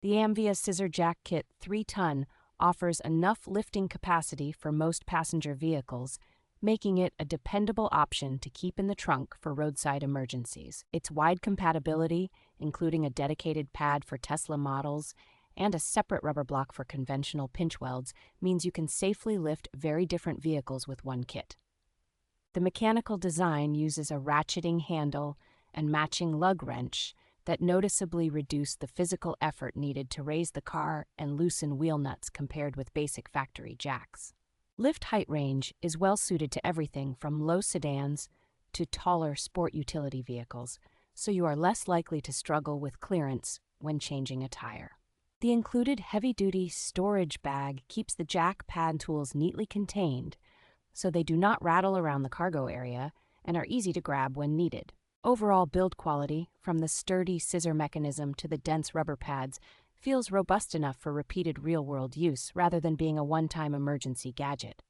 The AMVIA Scissor Jack Kit 3-ton offers enough lifting capacity for most passenger vehicles, making it a dependable option to keep in the trunk for roadside emergencies. Its wide compatibility, including a dedicated pad for Tesla models and a separate rubber block for conventional pinch welds, means you can safely lift very different vehicles with one kit. The mechanical design uses a ratcheting handle and matching lug wrench that noticeably reduce the physical effort needed to raise the car and loosen wheel nuts compared with basic factory jacks. Lift height range is well suited to everything from low sedans to taller sport utility vehicles, so you are less likely to struggle with clearance when changing a tire. The included heavy-duty storage bag keeps the jack pad tools neatly contained, so they do not rattle around the cargo area and are easy to grab when needed. Overall build quality, from the sturdy scissor mechanism to the dense rubber pads, feels robust enough for repeated real-world use rather than being a one-time emergency gadget.